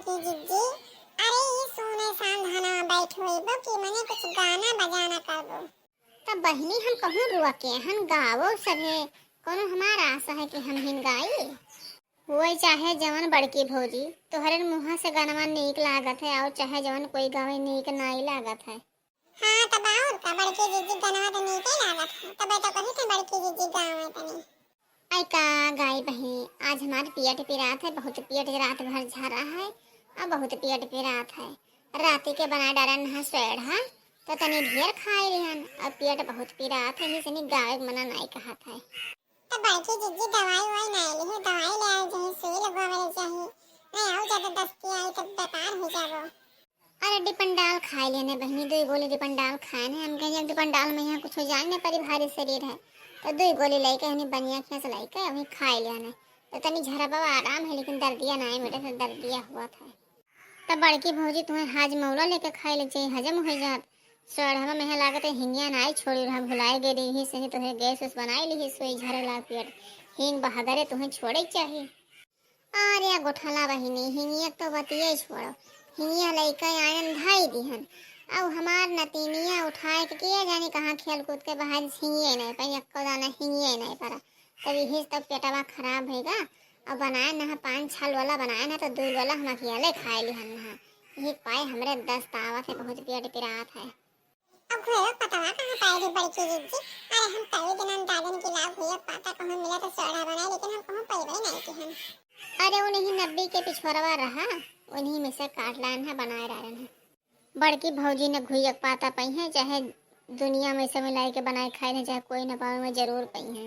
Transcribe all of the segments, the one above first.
बड़की जिज्जी। अरे ये सोने सांधाना बैठो इबो कि मने कुछ गाना बजाना करबो। तब बहनी हम कहूँ रुआ के हम गावो सभे कोनो हमारा आशा है कि हम हिन गाई। वही चाहे जवन बड़की भौजी तोहरे मुँह से गाना नीक लागत है और चाहे जवन कोई गावे नीक नाई लागत है। हाँ तब और का बड़की जिज्जी गाना तो नीक ही लागत है। तब तो कही थे बड़की जिज्जी गावे तनी। आई का गाई बहनी आज हमारे पियट पिरात है, बहुत पियट रात भर झरा है और बहुत पियट पिरात है। राती के बना डारन है स्वेढ़ा तो तनी ढेर खाए लिहन और पियट बहुत पिरात है इसने गावे मना नहीं कहत है। तो बड़की जिज्जी दवाई वही नहीं ली, दवाई ले आओ जही सुई लगवावे चाहिए। नहीं आओ जबरदस्ती आई तब बेकार हो जाबो। अरे डिपंडाल खाए लेने बहनी दो गोली डिपंडाल खाए ने हम कहे डिपंडाल में यहाँ कुछ हो जाए ना परी भारी शरीर है तो दो गोली लेके हमें बनिया खेस लेके हमें खाए लेने तो तनी झरा बाबा आराम है लेकिन दर्दिया नहीं बेटे से दर्दिया हुआ था। तब बड़की भौजी तुम्हें हाज मौला लेके खाए ले चाहिए हजम हो जात सोढ़वा में लागत है हिंगिया नाई छोड़ी रहा भुलाए गे रही से तुम्हें गैस उस बनाई ली सोई झरे लाग पियट हिंग बहादरे तुम्हें छोड़े चाहिए। अरे गोठला बहिनी हिंगिया तो बतिये छोड़ो हिंगिया लइका आयन धाई दिहन अब हमार नतीनिया उठाए के किया जाने कहाँ खेल कूद के बाहर हिंगिए नहीं पाई अक्को दाना हिंगिए नहीं पड़ा तभी हिज तब पेटवा खराब होगा और बनाए ना 5 छाल वाला बनाए ना तो 2 वाला हम अकेले खाए ली हन ना ये पाए हमरे 10 तावा से बहुत पेट पिरात है। अब घोड़ा पता कहाँ पाए थे बड़की जिज्जी। अरे हम कई दिन दादन के लाभ हुआ पाता कहाँ मिला तो सोडा बनाए लेकिन हम कहाँ पाए नहीं कि हम। अरे उन्हीं 90 के पिछोरवा रहा उन्हीं में से काट लान है बनाए रहन है। बड़की भौजी ने घुइयक पाता पई है चाहे दुनिया में से मिलाई के बनाए खाए ने चाहे कोई न पावे में जरूर पई है।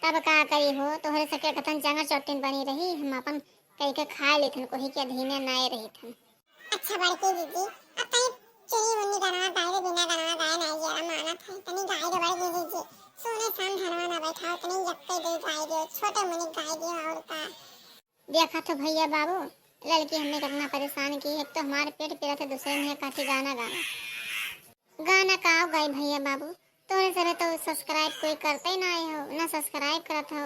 तब का करी हो तोहरे सके कथन चांगा चट्टीन बनी रही हम अपन कई के खा लेथन कोही के अधीने नाय रही थन। अच्छा बड़की जिज्जी अब तई चली मुन्नी गाना गाए बिना गाना गाए नहीं जरा माना था तनी गाए दो बड़की जिज्जी। सोने शाम धनवा ना बैठाओ तनी जक्के दे गाए दो छोटे मुन्नी गाए दो और का। देखा तो भैया बाबू लड़की हमें कितना परेशान की एक तो हमारे पेट पीड़ा था दूसरे में काफी गाना गाना का गाय भैया बाबू तोरे सरे तो सब्सक्राइब कोई करते ही ना हो ना सब्सक्राइब करत हो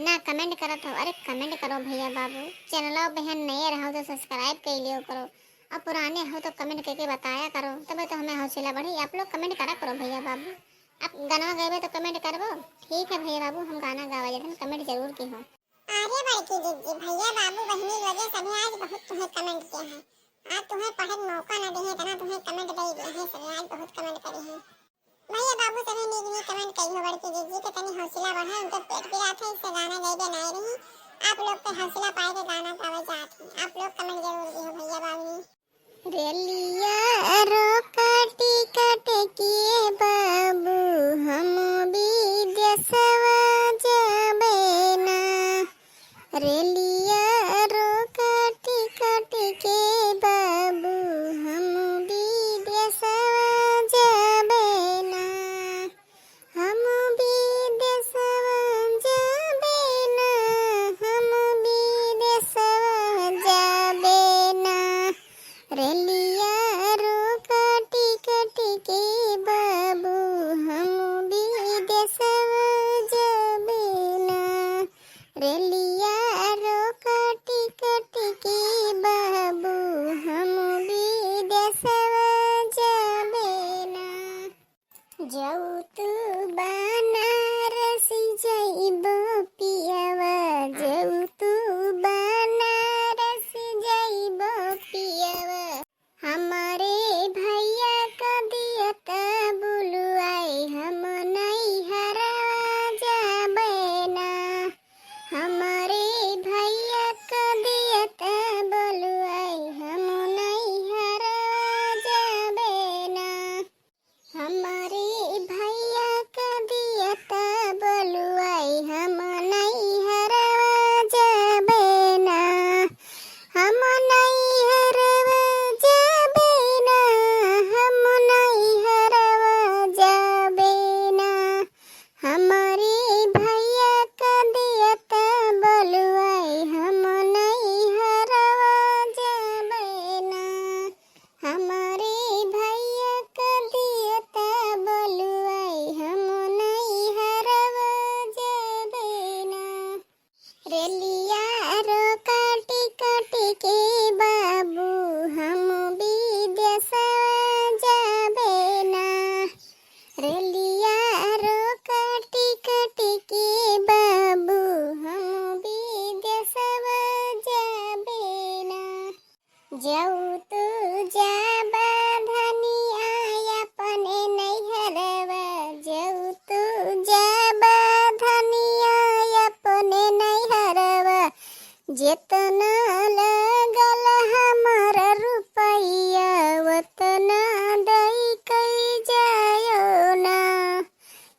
ना कमेंट करत हो। अरे कमेंट करो भैया बाबू चैनल बहन नए रहो तो सब्सक्राइब कर लियो करो और पुराने हो तो कमेंट करके बताया करो तब तो हमें हौसला बढ़ी। आप लोग कमेंट करा करो भैया बाबू आप गाना गावे तो कमेंट करबो ठीक है भैया बाबू हम गाना गावा जाते कमेंट जरूर की हो। अरे बड़की जिज्जी भैया बाबू बहनी लोगे सभी आज बहुत तुम्हें कमेंट किए हैं। आज तुम्हें पढ़े मौका न दिए तना तुम्हें कमेंट दे दिए हैं सभी आज बहुत कमेंट करे हैं। भैया बाबू सभी नीक कमेंट करी हो बड़की जिज्जी के तनी हौसला बढ़े उनके पेट भी आते इससे गाना गाए दे नहीं रही आप लोग पे हौसला पाए के गाना गावे जाते आप लोग कमेंट जरूर दियो भैया बाबू। रेलिया रोका टिकट किए बाबू हम भी देसवा जाबे ना रेलिया रोका टिकट के बाबू हम भी देसवा जाबे ना हम भी देसवा जाबे ना हम भी देसवा के बाबू हम विदेशवा जाबे ना रेलिया रोका टिकट के बाबू हम विदेशवा जाबे ना जाऊ तू जाबा धनिया अपने नैहरवा जाऊ तू जाबा धनिया अपने नैहरवा जेतना लगल हमार रुपैया उतना दई कई जायो ना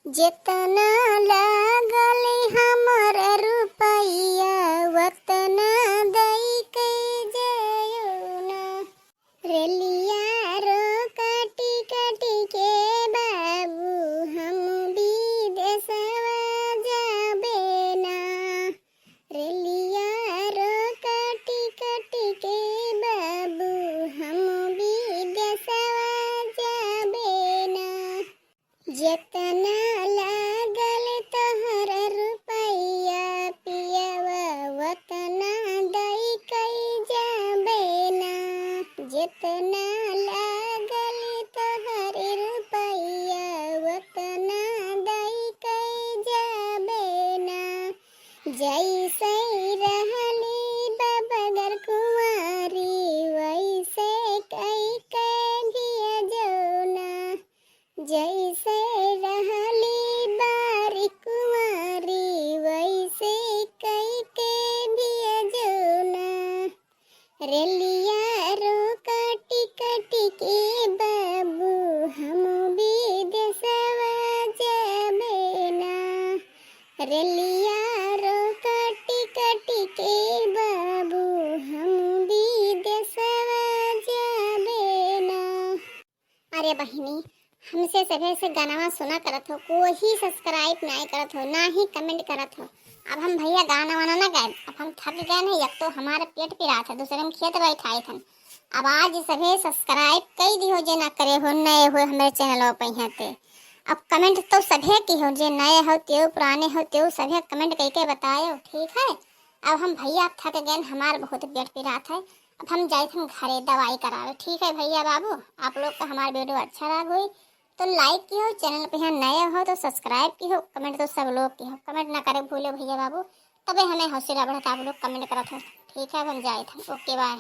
जेतना लागल हमार रुपैया उतना दई कई जायो ना रेलिया रोका टिकट के बाबू हम विदेशवा जाबे ना रेलिया रोका टिकट के बाबू हम विदेशवा जाबे ना जेतना लागल तोहर रुपैया पियवा उतना दई कई जाबे ना जेतना लागल तोहर रुपैया उतना दई कई जाबे ना जैसे रहली बबगर कुंवारी वैसे कई कई भेजो ना जैसे रहली बारी कुंवारी वैसे कई के भेजो ना रेलिया रोका टिकट के बाबू हम विदेशवा जाबे ना रेलिया रोका टिकट के बाबू हम विदेशवा जाबे ना। अरे बहिनी हमसे सभे से गाना सुना करत हो कोई सब्सक्राइब नहीं करत हो ना ही कमेंट करत हो। अब हम भैया गाना वाना ना गाए अब हम थक गए नहीं एक तो हमारा पेट पिरा था दूसरे हम खेत बैठाए थे अब आज सभे सब्सक्राइब कई दी हो जे ना करे हो नए हो हमारे चैनल पे थे अब कमेंट तो सभे की हो जे नए हो त्यो पुराने हो त्यो सभे कमेंट करके बताए ठीक है। अब हम भैया अब थक गए हमारा बहुत पेट पिरा था अब हम जाए थे घरे दवाई करावे ठीक है भैया बाबू आप लोग का हमारा वीडियो अच्छा लगा हुई तो लाइक की हो चैनल पे यहाँ नए हो तो सब्सक्राइब की हो कमेंट तो सब लोग की हो कमेंट ना करे भूले भैया बाबू तबे हमें हौसला बढ़ता आप लोग कमेंट करत हो ठीक है अब हम जाए थे ओके बाय।